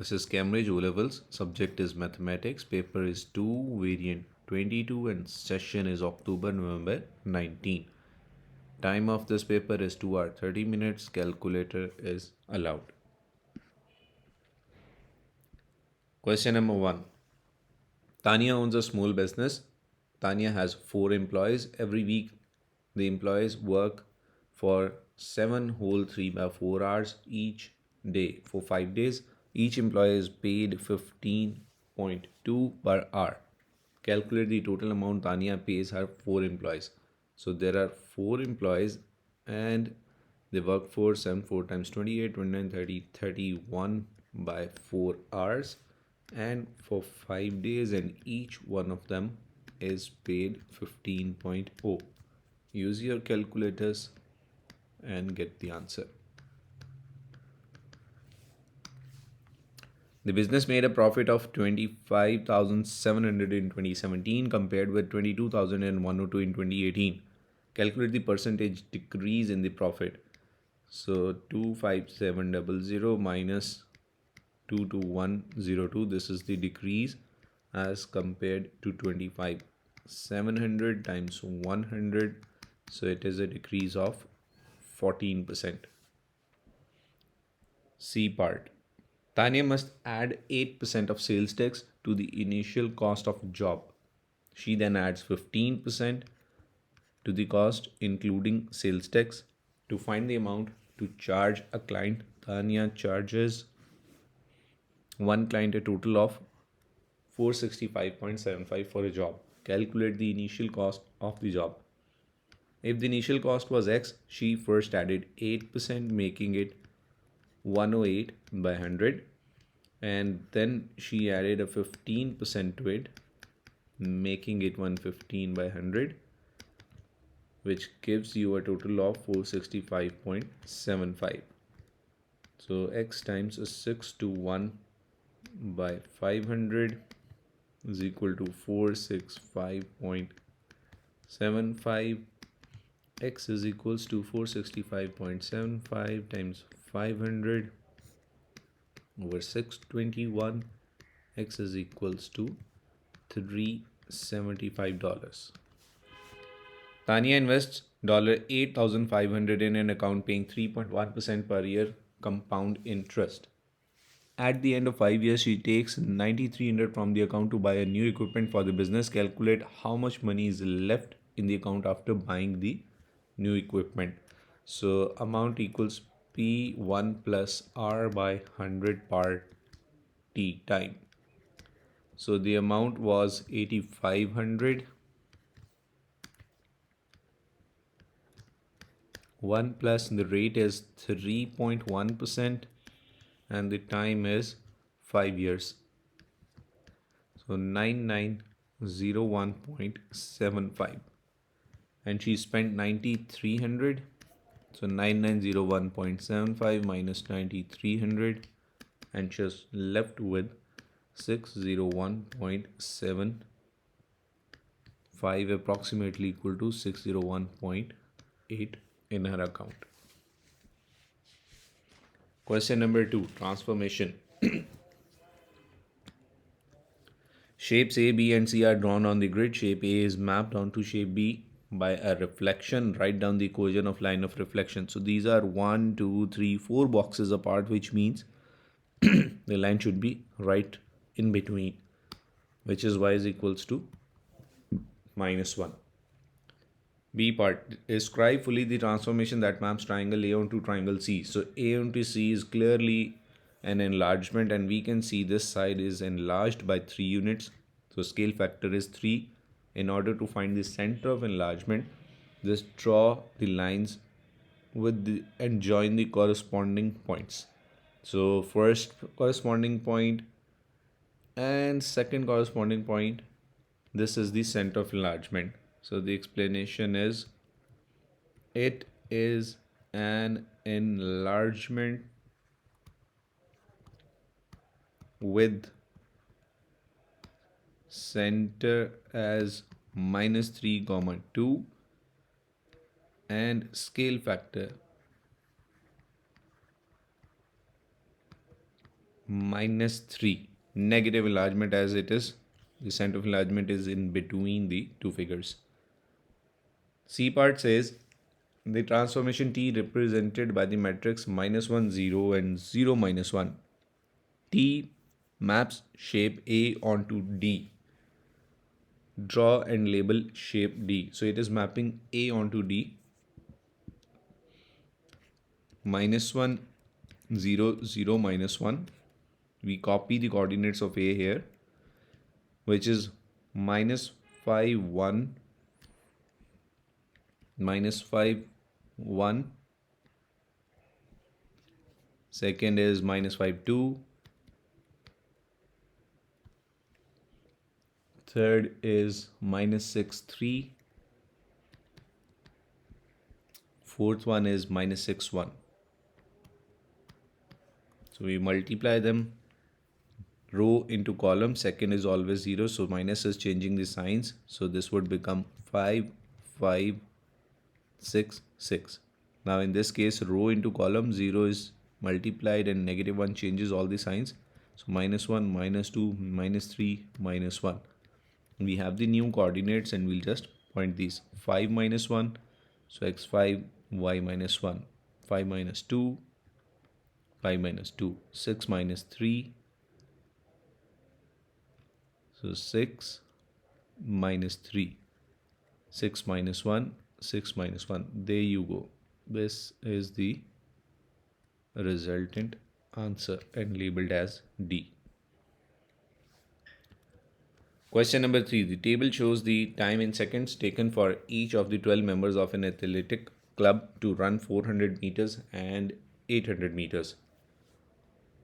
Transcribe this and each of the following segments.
This is Cambridge O levels. Subject is mathematics. Paper is 2, variant 22, and session is October November 19. Time of this paper is 2 hours 30 minutes. Calculator is allowed. Question number 1. Tanya owns a small business. Tanya has 4 employees. Every week, the employees work for 7 whole 3 by 4 hours each day for 5 days. Each employee is paid 15.2 per hour. Calculate the total amount Tanya pays her 4 employees. So there are 4 employees and they work for 7 4 times 28, 29, 30, 31 by 4 hours and for 5 days, and each one of them is paid 15.0. Use your calculators and get the answer. The business made a profit of 25,700 in 2017 compared with 22,102 in 2018. Calculate the percentage decrease in the profit. So 25700 minus 22102, this is the decrease as compared to 25,700 times 100. So it is a decrease of 14%. C part. Tanya must add 8% of sales tax to the initial cost of job. She then adds 15% to the cost including sales tax. To find the amount to charge a client, Tanya charges one client a total of 465.75 for a job. Calculate the initial cost of the job. If the initial cost was X, she first added 8%, making it 108 by 100, and then she added a 15% to it, making it 115 by 100, which gives you a total of 465.75. So X times a 6 to 1 by 500 is equal to 465.75. X is equals to 465.75 times 500 over 621. X is equals to $375. Tanya invests $8,500 in an account paying 3.1% per year compound interest. At the end of 5 years, she takes $9,300 from the account to buy a new equipment for the business. Calculate how much money is left in the account after buying the new equipment. So amount equals P1 plus R by 100 par T time. So the amount was 8,500. 1 plus the rate is 3.1% and the time is 5 years. So 9901.75. And she spent 9,300. So 9901.75 minus 9,300, and she's left with 601.75, approximately equal to 601.8 in her account. Question number 2, transformation. Shapes A, B, and C are drawn on the grid. Shape A is mapped onto shape B by a reflection. Write down the equation of line of reflection. So these are 1, 2, 3, 4 boxes apart, which means the line should be right in between, which is y is equals to -1. B part. Describe fully the transformation that maps triangle A onto triangle C. So A onto C is clearly an enlargement, and we can see this side is enlarged by 3 units. So scale factor is 3. In order to find the center of enlargement, just draw the lines and join the corresponding points. So first corresponding point and second corresponding point, this is the center of enlargement. So the explanation is, it is an enlargement with center as -3, 2 and scale factor minus 3. Negative enlargement as it is. The center of enlargement is in between the two figures. C part says the transformation T represented by the matrix minus 1, 0 and 0 minus 1. T maps shape A onto D. Draw and label shape D. So it is mapping A onto D. Minus 1, 0, 0, minus 1. We copy the coordinates of A here, which is minus 5, 1, minus 5, 1. Second is minus 5, 2. Third is minus 6, 3. Fourth one is minus 6, 1. So we multiply them, row into column. Second is always 0, so minus is changing the signs. So this would become 5, 5, 6, 6. Now in this case, row into column, 0 is multiplied and negative 1 changes all the signs. So minus 1, minus 2, minus 3, minus 1. We have the new coordinates and we'll just point these. 5 minus 1, so x5, y minus 1. 5 minus 2, 5 minus 2. 6 minus 3, so 6 minus 3. 6 minus 1, 6 minus 1. There you go. This is the resultant answer and labeled as D. Question number 3. The table shows the time in seconds taken for each of the 12 members of an athletic club to run 400 meters and 800 meters.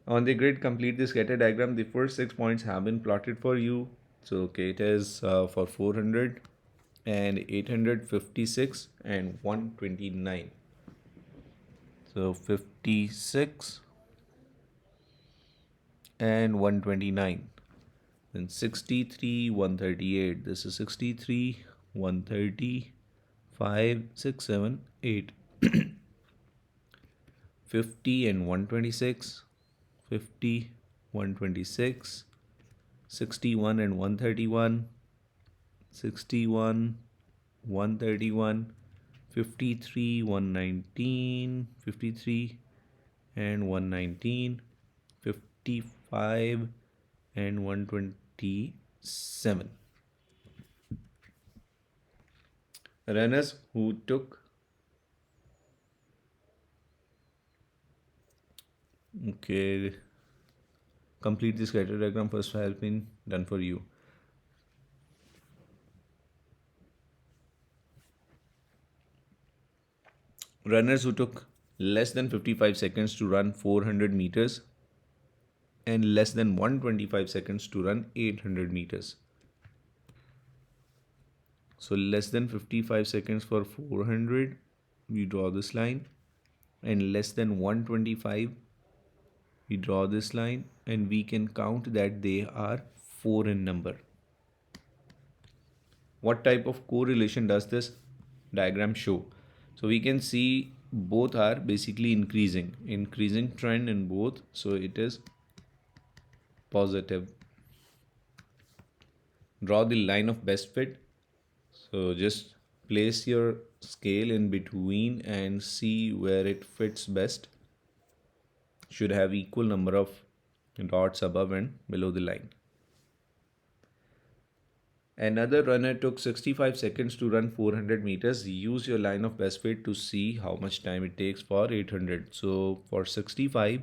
On the grid, complete the scatter diagram. The first 6 points have been plotted for you. So, okay, it is for 400 and 856 and 129. So, 56 and 129. Then 63, 138. This is 63, 130, 5, 6, 7, 8. 50 and 126. 50, 126. 61 and 131. 61, 131. 53, 119. 53 and 119. 55 and 127. Runners who took complete the scatter diagram first has been done for you. Runners who took less than 55 seconds to run 400 meters and less than 125 seconds to run 800 meters. So less than 55 seconds for 400, we draw this line, and less than 125, we draw this line, and we can count that they are 4 in number. What type of correlation does this diagram show? So we can see both are basically increasing trend in both, so it is positive. Draw the line of best fit. So just place your scale in between and see where it fits best. Should have equal number of dots above and below the line. Another runner took 65 seconds to run 400 meters. Use your line of best fit to see how much time it takes for 800. So for 65,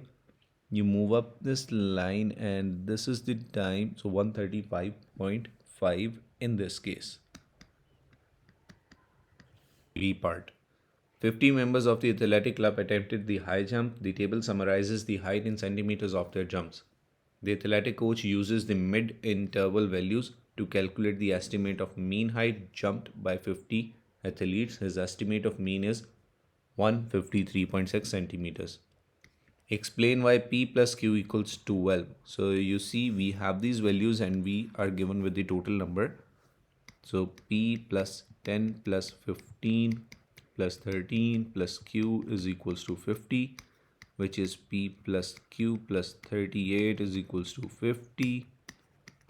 you move up this line and this is the time. So 135.5 in this case. B part. 50 members of the athletic club attempted the high jump. The table summarizes the height in centimeters of their jumps. The athletic coach uses the mid-interval values to calculate the estimate of mean height jumped by 50 athletes. His estimate of mean is 153.6 centimeters. Explain why P plus Q equals 12. So you see we have these values and we are given with the total number. So P plus 10 plus 15 plus 13 plus Q is equals to 50. which is P plus Q plus 38 is equals to 50.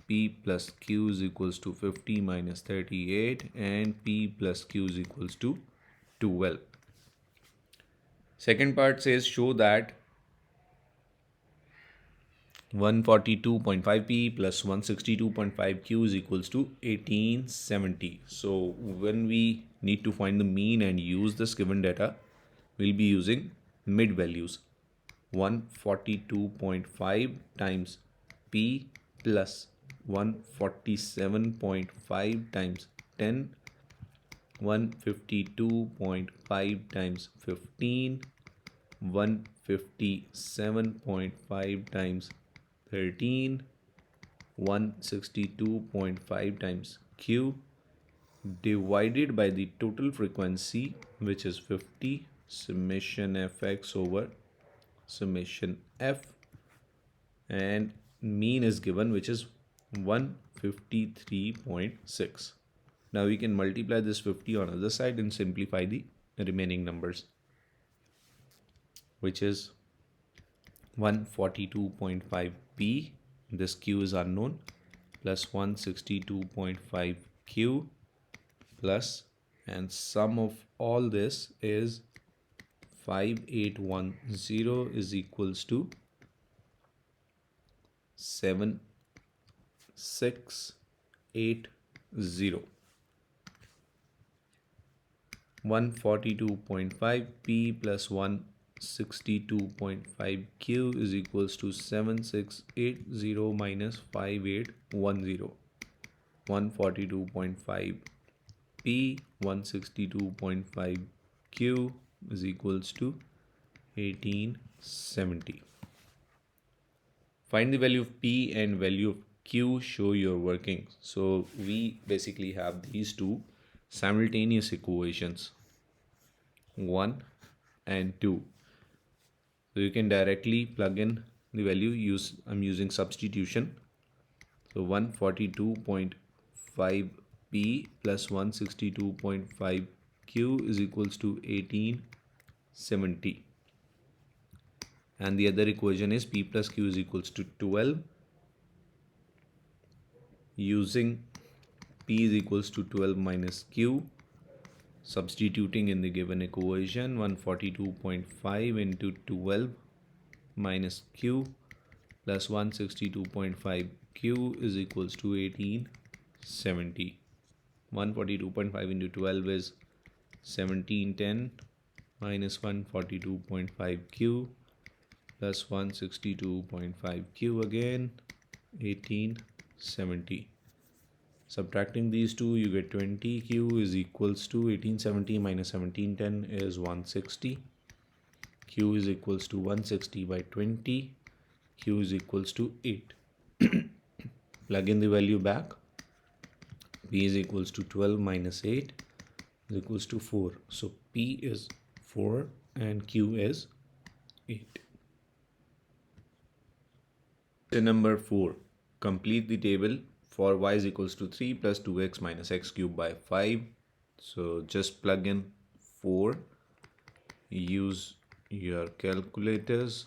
P plus Q is equals to 50 minus 38, and P plus Q is equals to 12. Second part says show that 142.5P plus 162.5Q is equals to 1870. So when we need to find the mean and use this given data, we'll be using mid values. 142.5 times P plus 147.5 times 10, 152.5 times 15, 157.5 times 13, 162.5 times Q divided by the total frequency, which is 50, summation fx over summation f, and mean is given, which is 153.6. Now we can multiply this 50 on other side and simplify the remaining numbers, which is 142.5P, this Q is unknown, plus 162.5Q plus, and sum of all this is 5810 is equals to 7680. 142.5P plus 162.5Q is equals to 7680 minus 5810. 142.5P 162.5Q is equals to 1870. Find the value of P and value of Q, show your working. So we basically have these two simultaneous equations, 1 and 2. So you can directly plug in the value. I'm using substitution. So 142.5P plus 162.5Q is equals to 1870. And the other equation is P plus Q is equals to 12. Using P is equals to 12 minus Q, substituting in the given equation, 142.5 into 12 minus Q plus 162.5Q is equals to 1870. 142.5 into 12 is 1710 minus 142.5Q plus 162.5Q again, 1870. Subtracting these two, you get 20Q is equals to 1870 minus 1710 is 160. Q is equals to 160 by 20. Q is equals to 8. Plug in the value back. P is equals to 12 minus 8 is equals to 4. So P is 4 and Q is 8. Number 4. Complete the table for y is equals to 3 plus 2x minus x cubed by 5. So just plug in 4. Use your calculators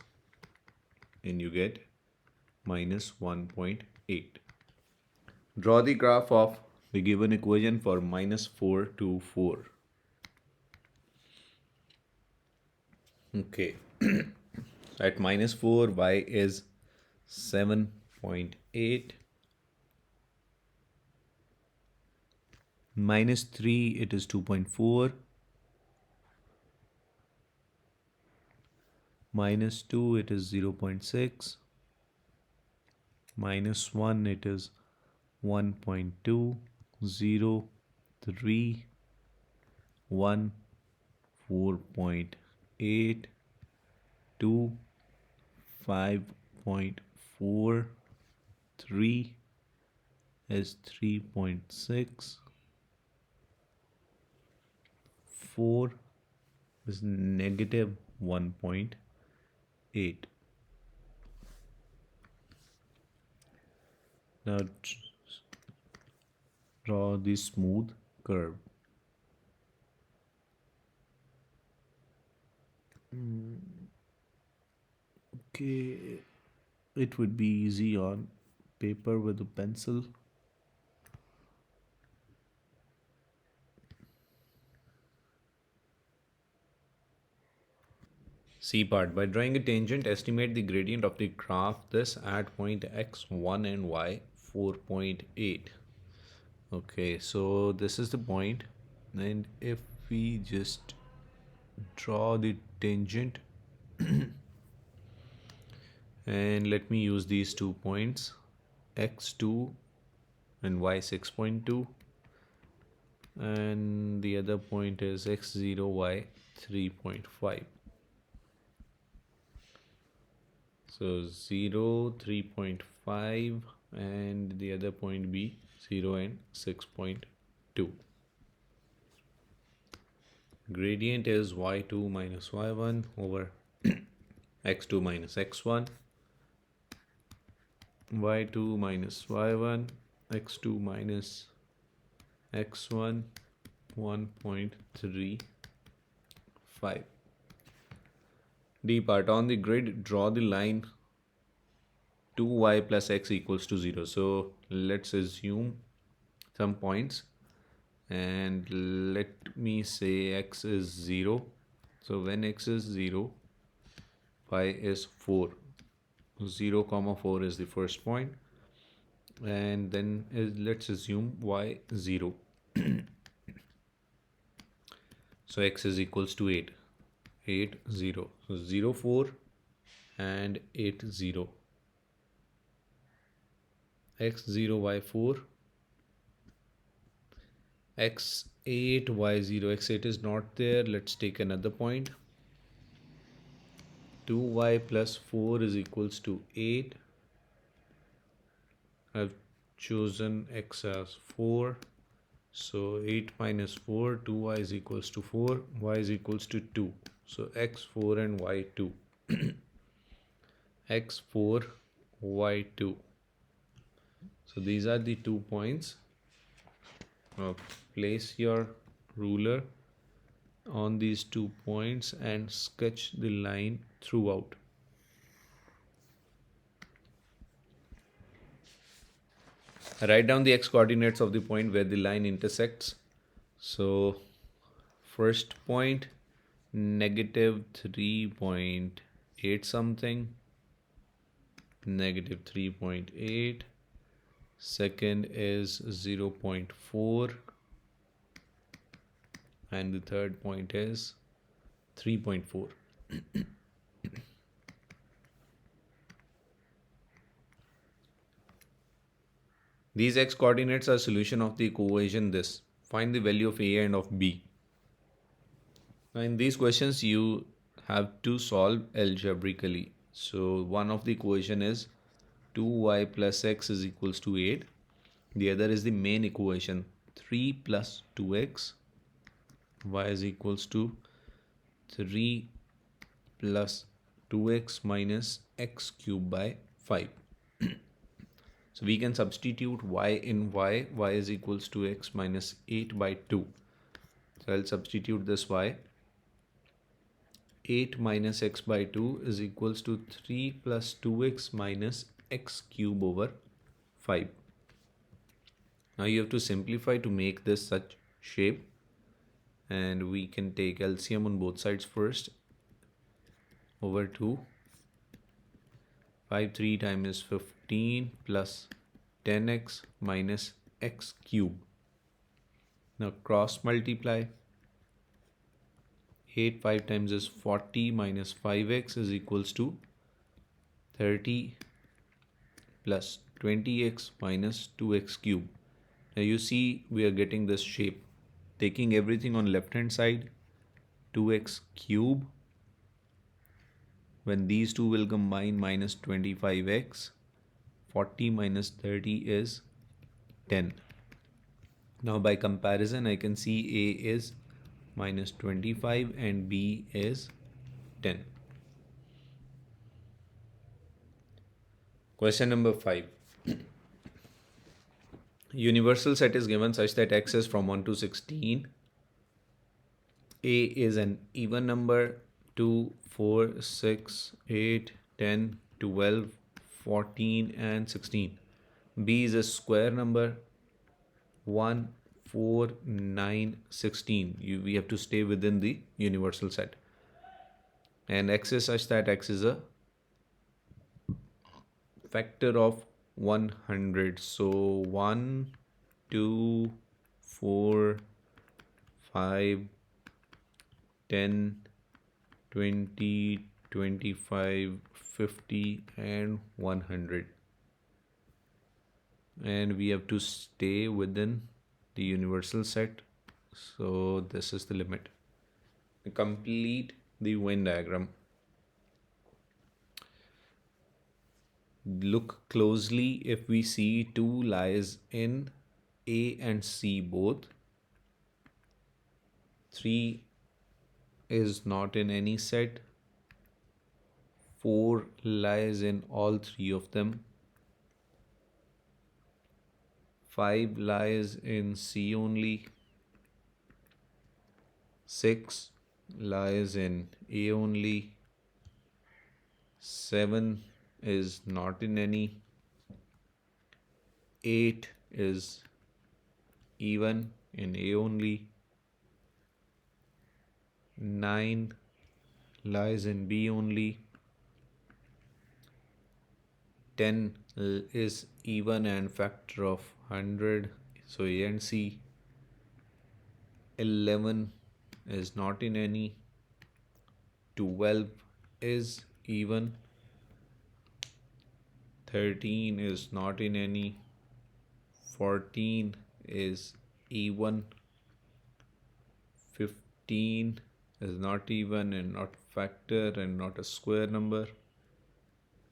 and you get minus 1.8. Draw the graph of the given equation for minus 4 to 4. Okay. At minus 4, y is 7.8. Minus 3, it is 2.4. Minus 2, it is 0.6. Minus 1, it is 1.2. 0, 3, 1, 4.8, 2, 5.4, 3 is 3.6, 4 is negative 1.8. Now draw the smooth curve. Okay, it would be easy on paper with a pencil. C part. By drawing a tangent, estimate the gradient of the graph. This at point x1 and y 4.8. Okay, so this is the point, and if we just draw the tangent, and let me use these 2 points, x2 and y 6.2, and the other point is x0 y 3.5. So 0 3.5 and the other point be 0 and 6.2. Gradient is y2 minus y1 over x2 minus x1, y2 minus y1, x2 minus x1, 1.35. D part. On the grid, draw the line 2y plus x equals to 0. So let's assume some points, and let me say x is 0. So when x is 0, y is 4. 0 comma 4 is the first point, and then let's assume y 0. So x is equals to 8. 8 0. So 0 4 and 8 0. X 0 y 4, x8 y0. x8 is not there. Let's take another point. 2y plus 4 is equals to 8. I've chosen x as 4. So 8 minus 4, 2y is equals to 4, y is equals to 2. So x4 and y2. x4, y2. So these are the 2 points. Place your ruler on these 2 points and sketch the line throughout. Write down the x coordinates of the point where the line intersects. So first point, negative 3.8 something, negative 3.8. Second is 0.4, and the third point is 3.4. These x coordinates are solution of the equation this. Find the value of a and of b. Now in these questions you have to solve algebraically. So one of the equation is 2y plus x is equals to 8. The other is the main equation, 3 plus 2x, y is equals to 3 plus 2x minus x cubed by 5. So we can substitute y in y is equals to x minus 8 by 2. So I'll substitute this y. 8 minus x by 2 is equals to 3 plus 2x minus x cube over 5. Now you have to simplify to make this such shape, and we can take LCM on both sides first. Over 2. 5 3 times 15 plus 10x minus x cube. Now cross multiply. 8 5 times is 40 minus 5x is equals to 30 plus 20x minus 2x cube. Now you see we are getting this shape. Taking everything on left hand side, 2x cube. When these two will combine, minus 25x. 40 minus 30 is 10. Now by comparison I can see A is minus 25 and B is 10. Question number 5. Universal set is given such that x is from 1 to 16. A is an even number, 2, 4, 6, 8, 10, 12, 14 and 16. B is a square number. 1, 4, 9, 16. We have to stay within the universal set. And x is such that x is a factor of 100. So 1, 2, 4, 5, 10, 20, 25, 50 and 100. And we have to stay within the universal set. So this is the limit. Complete the Venn diagram. Look closely. If we see 2 lies in A and C both, 3 is not in any set, 4 lies in all 3 of them, 5 lies in C only, 6 lies in A only, 7 is not in any, 8 is even in A only, 9 lies in B only, 10 is even and factor of 100, so A and C, 11 is not in any, 12 is even, 13 is not in any, 14 is even, 15 is not even and not factor and not a square number,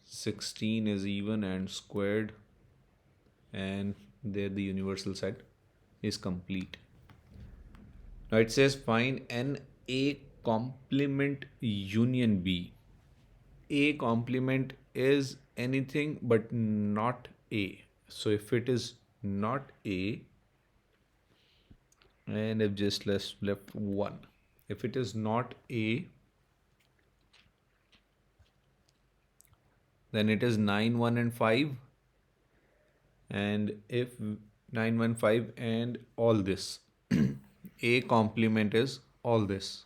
16 is even and squared, and there the universal set is complete. Now it says find an A complement union B. A complement is anything but not A. So if it is not A, and if just left 1, if it is not A, then it is 9, 1 and 5. And if 9, 1, 5 and all this, A complement is all this.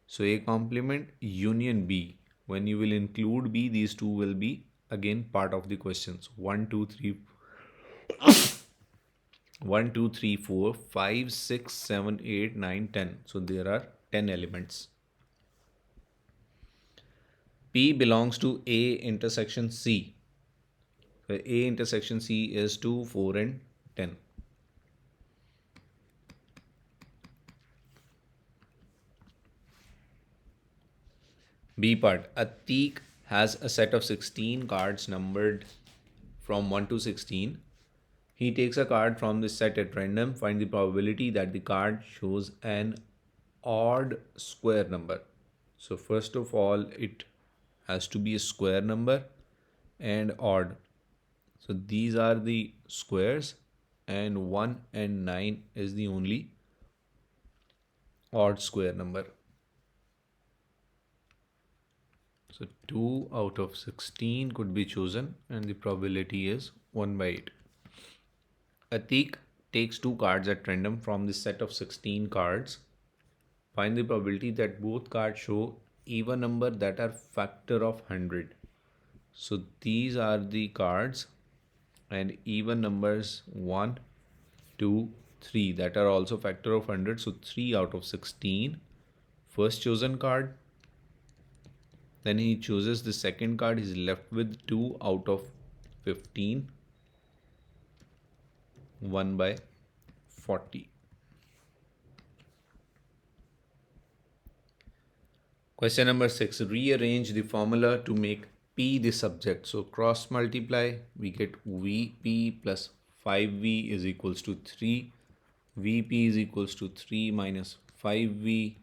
So A complement union B. When you will include B, these two will be again part of the questions. 1, 2, 3, 1, 2, 3, 4, 5, 6, 7, 8, 9, 10. So there are 10 elements. P belongs to A intersection C. So A intersection C is 2, 4 and 10. B part. Atik has a set of 16 cards numbered from 1 to 16. He takes a card from this set at random. Find the probability that the card shows an odd square number. So first of all, it has to be a square number and odd. So these are the squares, and 1 and 9 is the only odd square number. So 2 out of 16 could be chosen, and the probability is 1 by 8. Atik takes 2 cards at random from the set of 16 cards. Find the probability that both cards show even number that are factor of 100. So these are the cards and even numbers 1, 2, 3 that are also factor of 100. So 3 out of 16. First chosen card. Then he chooses the second card. He's left with 2 out of 15. 1 by 40. Question number 6. Rearrange the formula to make P the subject. So cross multiply. We get VP plus 5V is equals to 3. VP is equals to 3 minus 5V.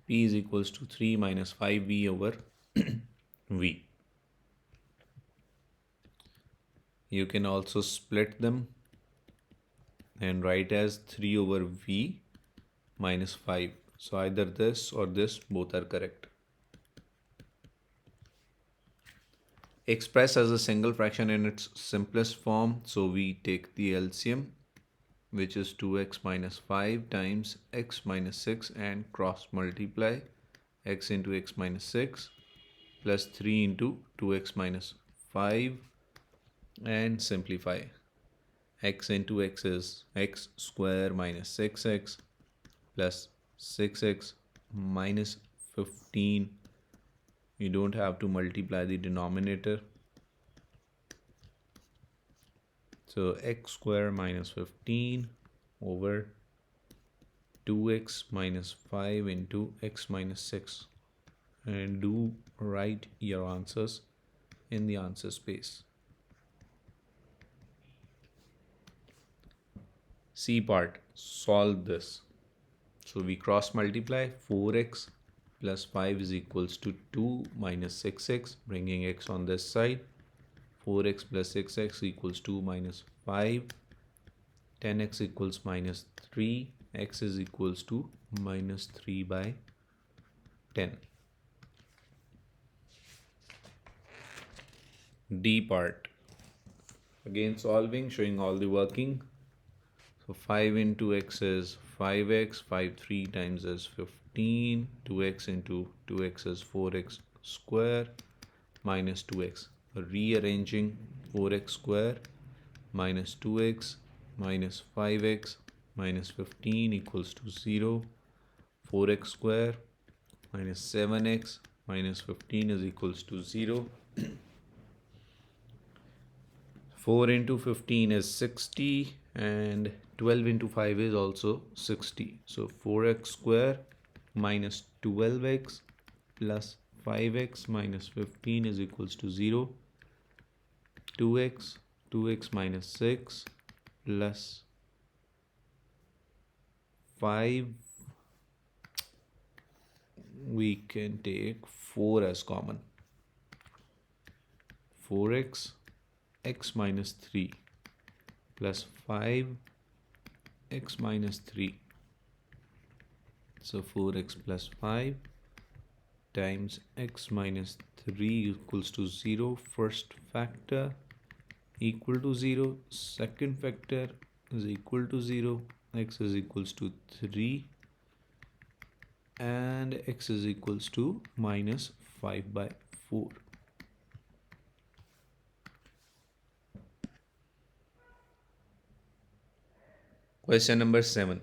P is equals to 3 minus 5V over V. You can also split them and write as 3 over V minus 5. So either this or this, both are correct. expressed as a single fraction in its simplest form. So we take the LCM, which is 2x minus 5 times x minus 6, and cross multiply x into x minus 6 plus 3 into 2x minus 5 and simplify. X into x is x square minus 6x plus 6x minus 15. You don't have to multiply the denominator. So x square minus 15 over 2x minus 5 into x minus 6. And do write your answers in the answer space. C part, solve this. So we cross multiply. 4x plus 5 is equals to 2 minus 6x, bringing x on this side. 4x plus 6x equals 2 minus 5. 10x equals minus 3. X is equals to minus 3 by 10. D part. Again solving, showing all the working. So 5 into x is 5x, 5 3 times is 15, 2x into 2x is 4x square minus 2x. Rearranging, 4x square minus 2x minus 5x minus 15 equals to 0. 4x square minus 7x minus 15 is equals to 0. 4 into 15 is 60 and 12 into 5 is also 60. So 4x square minus 12x plus 5x minus 15 is equals to 0. 2x minus 6 plus 5. We can take 4 as common. 4x x minus 3 plus 5 x minus 3. So 4x plus 5 times x minus 3 equals to 0. First factor equal to 0. Second factor is equal to 0. X is equals to 3 and x is equals to minus 5 by 4. Question number 7.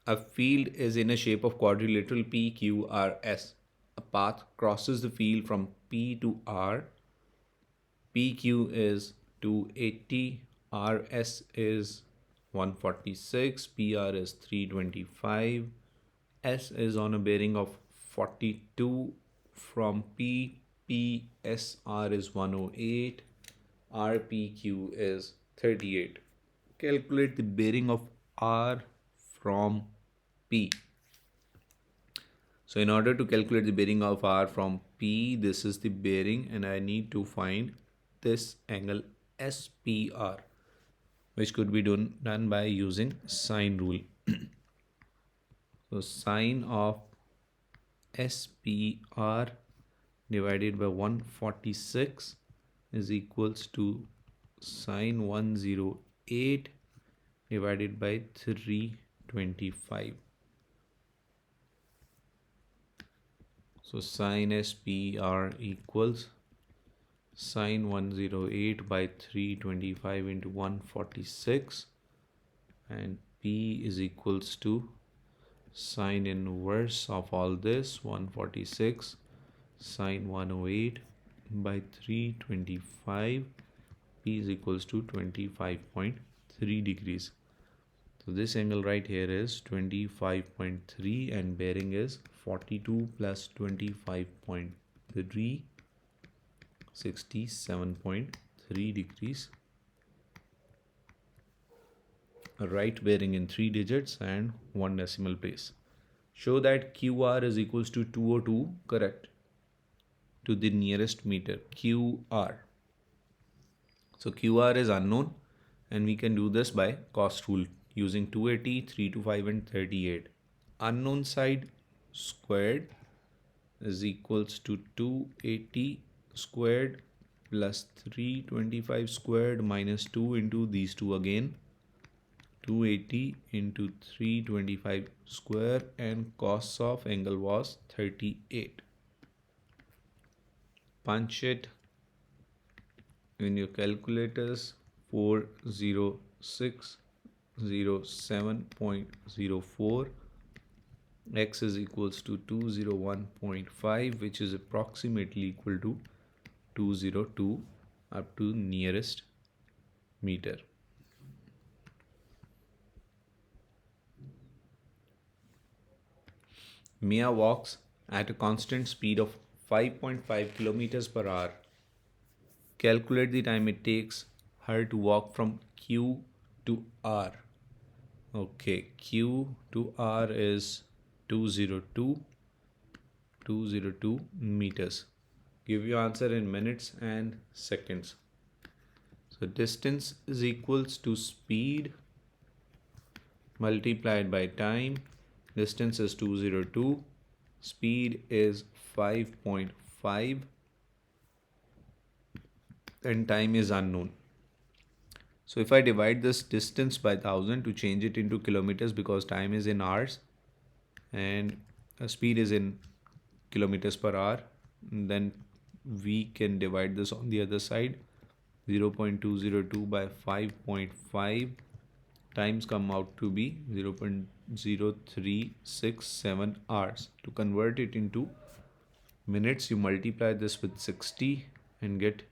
A field is in a shape of quadrilateral PQRS. A path crosses the field from P to R. PQ is 280, RS is 146, PR is 325, S is on a bearing of 42 from P, PSR is 108, RPQ is 38. Calculate the bearing of R from P. So in order to calculate the bearing of R from P, this is the bearing and I need to find this angle SPR, which could be done by using sine rule. So sine of SPR divided by 146 is equals to sine 108 divided by 325. So sine SPR equals sine 108 by 325 into 146, and P is equals to sine inverse of all this 146 sine 108 by 325. P is equals to 25.3 degrees. So this angle right here is 25.3 and bearing is 42 plus 25.3, 67.3 degrees. A right bearing in 3 digits and 1 decimal place. Show that QR is equals to 202, correct, to the nearest meter, QR. So QR is unknown and we can do this by cost rule using 280, 325 and 38. Unknown side squared is equals to 280 squared plus 325 squared minus 2 into these two again, 280 into 325 square, and cos of angle was 38. Punch it in your calculators. 40607.04. X is equals to 201.5, which is approximately equal to 202 up to nearest meter. Mia walks at a constant speed of 5.5 kilometers per hour. Calculate the time it takes her to walk from Q to R. Okay, Q to R is 202 meters. Give your answer in minutes and seconds. So distance is equals to speed multiplied by time. Distance is 202. Speed is 5.5. And time is unknown. So if I divide this distance by 1000 to change it into kilometers, because time is in hours and speed is in kilometers per hour, then we can divide this on the other side. 0.202 by 5.5 times come out to be 0.0367 hours. To convert it into minutes, you multiply this with 60 and get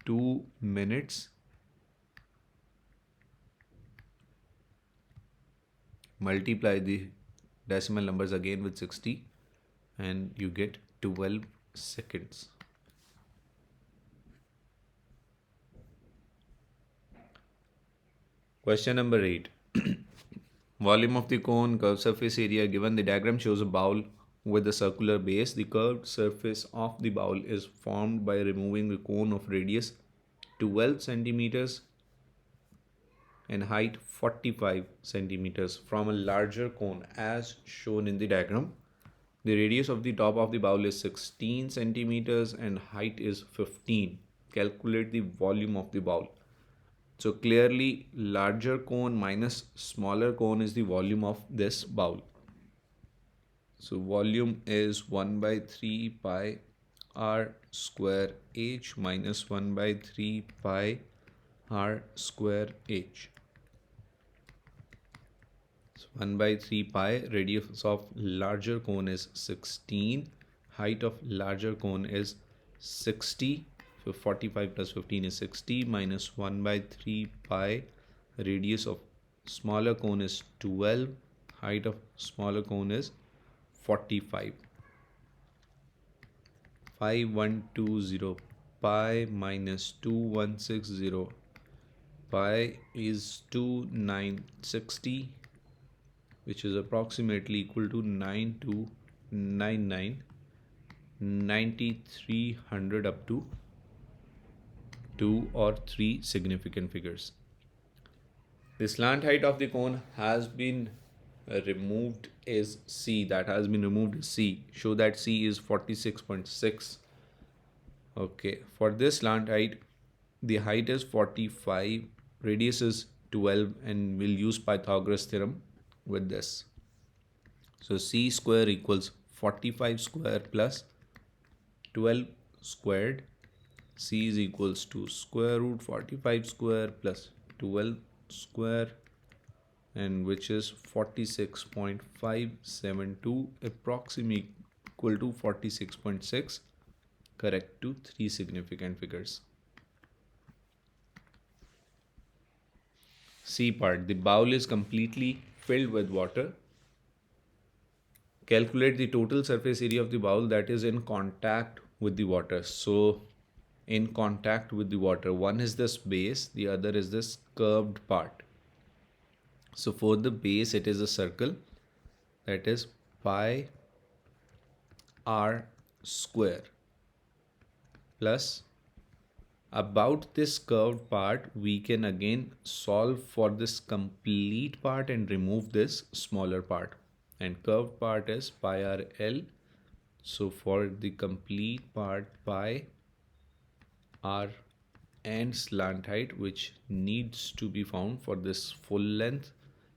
2 minutes. Multiply the decimal numbers again with 60 and you get 12 seconds. Question number 8. Volume of the cone, curved surface area given. The diagram shows a bowl with a circular base. The curved surface of the bowl is formed by removing the cone of radius 12 centimeters and height 45 centimeters from a larger cone as shown in the diagram. The radius of the top of the bowl is 16 centimeters and height is 15. Calculate the volume of the bowl. So clearly larger cone minus smaller cone is the volume of this bowl. So volume is 1 by 3 pi r square h minus 1 by 3 pi r square h. So 1 by 3 pi, radius of larger cone is 16, height of larger cone is 60. So 45 plus 15 is 60 minus 1 by 3 pi, radius of smaller cone is 12, height of smaller cone is 45. 5120 pi minus 2160 pi is 2960, which is approximately equal to 9299, 9300 up to 2 or 3 significant figures. The slant height of the cone has been removed is C. That has been removed is C. Show that C is 46.6. Okay, for this slant height, the height is 45, radius is 12, and we'll use Pythagoras theorem with this. So C square equals 45 square plus 12 squared. C is equals to square root 45 square plus 12 square, and which is 46.572, approximately equal to 46.6, correct to 3 significant figures. C part, the bowl is completely filled with water. Calculate the total surface area of the bowl that is in contact with the water. So in contact with the water, one is this base, the other is this curved part. So for the base, it is a circle, that is pi r square, plus about this curved part, we can again solve for this complete part and remove this smaller part, and curved part is pi r l. So for the complete part, pi r and slant height which needs to be found for this full length.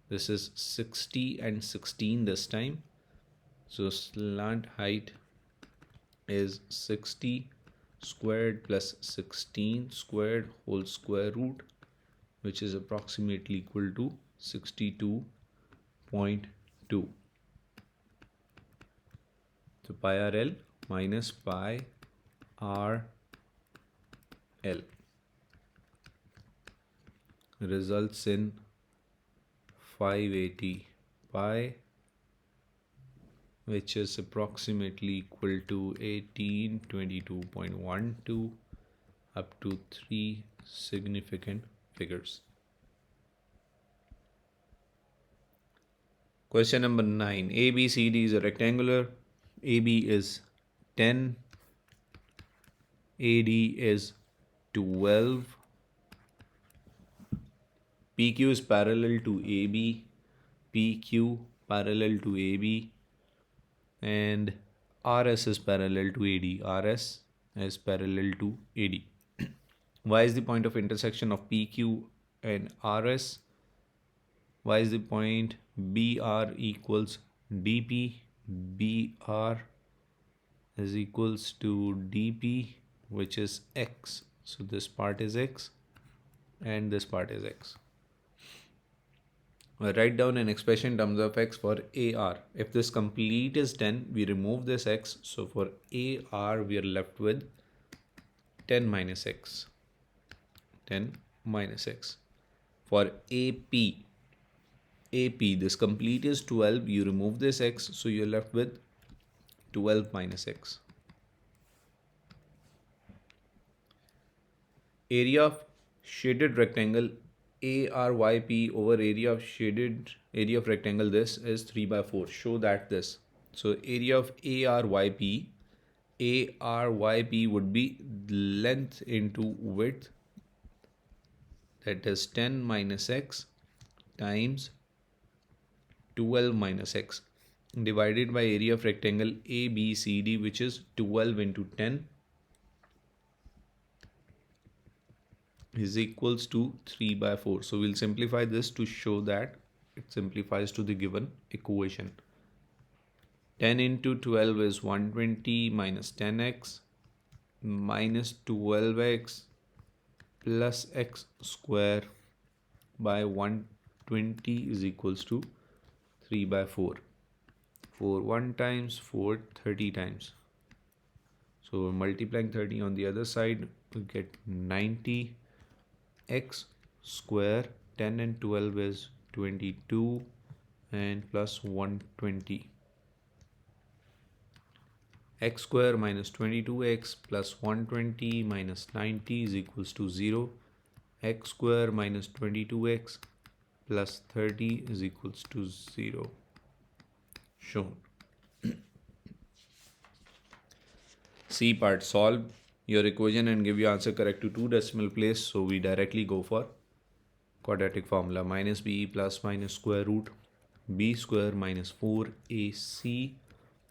This is 60 and 16 this time. So slant height is 60 squared plus 16 squared whole square root, which is approximately equal to 62.2. So pi r l minus pi r l results in 580 pi, which is approximately equal to 1822.12 up to 3 significant figures. Question number 9. ABCD is a rectangular. AB is 10. AD is 12. PQ is parallel to AB. PQ parallel to AB. And RS is parallel to AD. RS is parallel to AD. Y is the point of intersection of PQ and RS. Y is the point BR equals DP. BR is equals to DP, which is X. So this part is X and this part is X. Write down an expression in terms of X for AR. If this complete is 10, we remove this X. So for AR, we are left with 10 minus X. 10 minus X. For AP, this complete is 12. You remove this X. So you're left with 12 minus X. Area of shaded rectangle ARYP over area of rectangle this is 3 by 4. Show that this. So area of ARYP would be length into width, that is 10 minus X times 12 minus X divided by area of rectangle ABCD, which is 12 into 10 is equals to 3 by 4. So we'll simplify this to show that it simplifies to the given equation. 10 into 12 is 120 minus 10x minus 12x plus x square by 120 is equals to 3 by 4. 4 1 times, 4 30 times. So multiplying 30 on the other side, we get 90 x square. 10 and 12 is 22 and plus 120. X square minus 22x plus 120 minus 90 is equals to 0. X square minus 22x plus 30 is equals to 0. Shown. C part, solve your equation and give your answer correct to 2 decimal place. So we directly go for quadratic formula. Minus b plus minus square root b square minus 4ac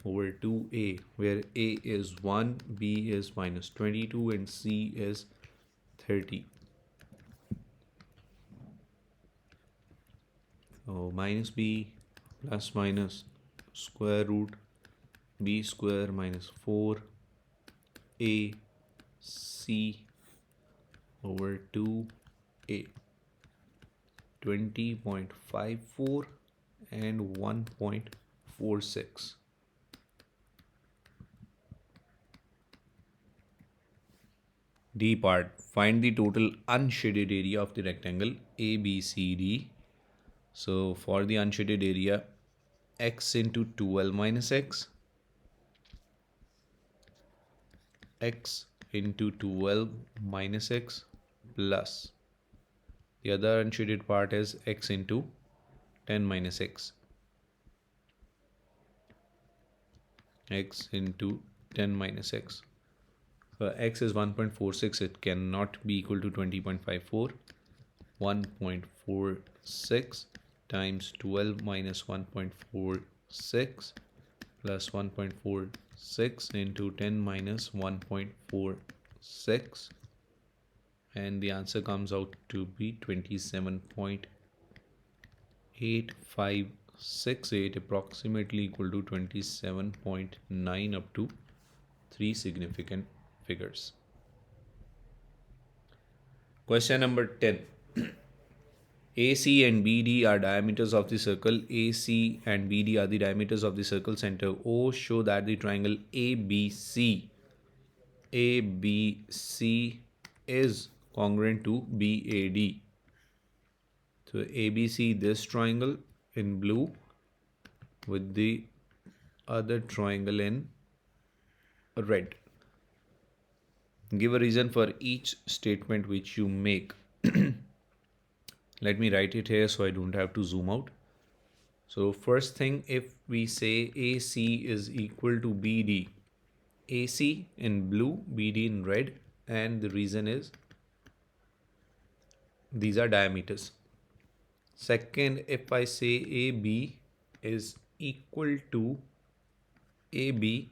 over 2a, where a is 1, b is minus 22 and c is 30. So minus b plus minus square root b square minus 4a c over 2a, 20.54 and 1.46. D part, find the total unshaded area of the rectangle ABCD. So for the unshaded area, x into 12 minus x into 12 minus x plus the other unshaded part is x into 10 minus x into 10 minus x. So x is 1.46, it cannot be equal to 20.54. 1.46 times 12 minus 1.46 plus 1.46 into 10 minus 1.46, and the answer comes out to be 27.8568, approximately equal to 27.9 up to 3 significant figures. Question number 10. AC and BD are diameters of the circle. AC and BD are the diameters of the circle center O. Show that the triangle ABC is congruent to BAD. So ABC, this triangle in blue with the other triangle in red. Give a reason for each statement which you make. Let me write it here so I don't have to zoom out. So first thing, if we say AC is equal to BD, AC in blue, BD in red, and the reason is these are diameters. Second, if I say AB is equal to AB,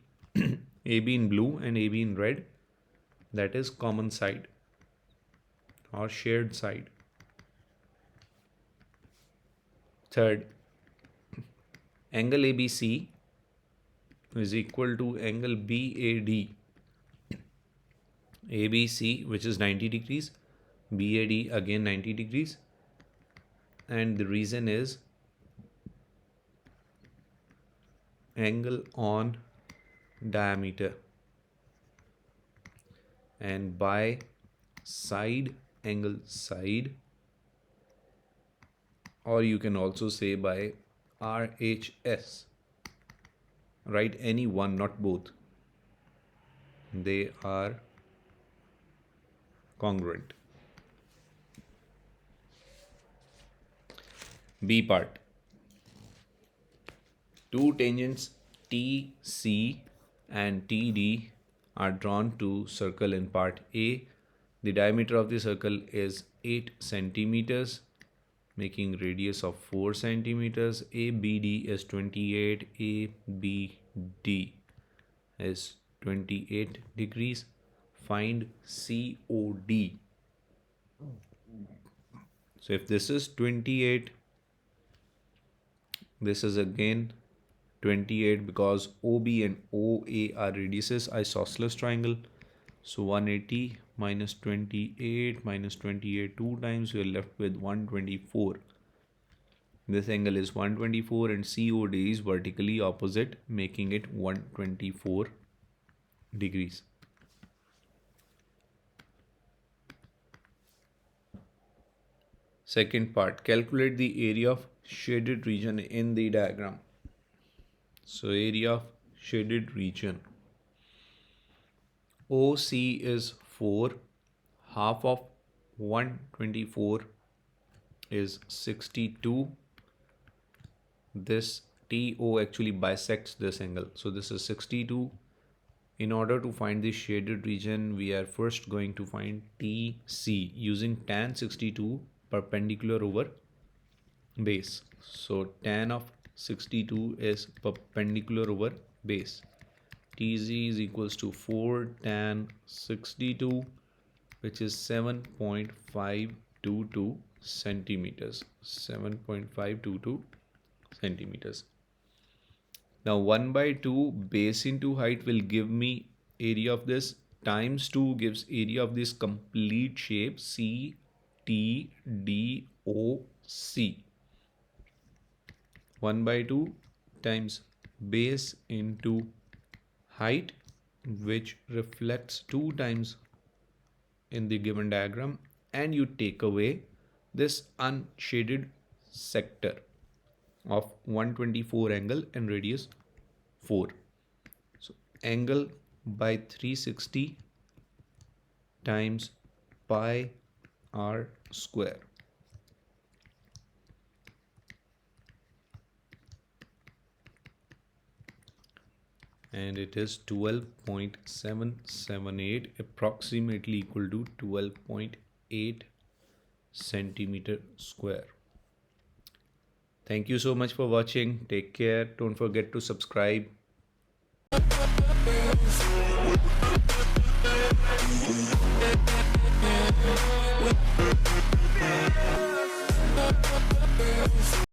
AB in blue and AB in red, that is common side or shared side. Third, angle ABC is equal to angle BAD. ABC, which is 90 degrees, BAD again 90 degrees, and the reason is angle on diameter, and by side, angle side, or you can also say by RHS. Write any one, not both. They are congruent. B part. Two tangents TC and TD are drawn to circle in part A. The diameter of the circle is 8 centimeters, making radius of 4 centimeters. ABD is 28, ABD is 28 degrees. Find COD. So if this is 28, this is again 28, because OB and OA are radiuses, isosceles triangle. So 180 minus 28 minus 28 two times, we are left with 124. This angle is 124 and COD is vertically opposite, making it 124 degrees. Second part, calculate the area of shaded region in the diagram. So area of shaded region. OC is 4, half of 124 is 62. This TO actually bisects this angle. So this is 62. In order to find the shaded region, we are first going to find TC using tan 62 perpendicular over base. So tan of 62 is perpendicular over base. TZ is equals to 4 tan 62, which is 7.522 centimeters. 7.522 centimeters. Now 1 by 2 base into height will give me area of this, times 2 gives area of this complete shape CTDOC. 1 by 2 times base into height, which reflects 2 times in the given diagram, and you take away this unshaded sector of 124 angle and radius 4. So angle by 360 times pi r square. And it is 12.778, approximately equal to 12.8 centimeter square. Thank you so much for watching. Take care. Don't forget to subscribe.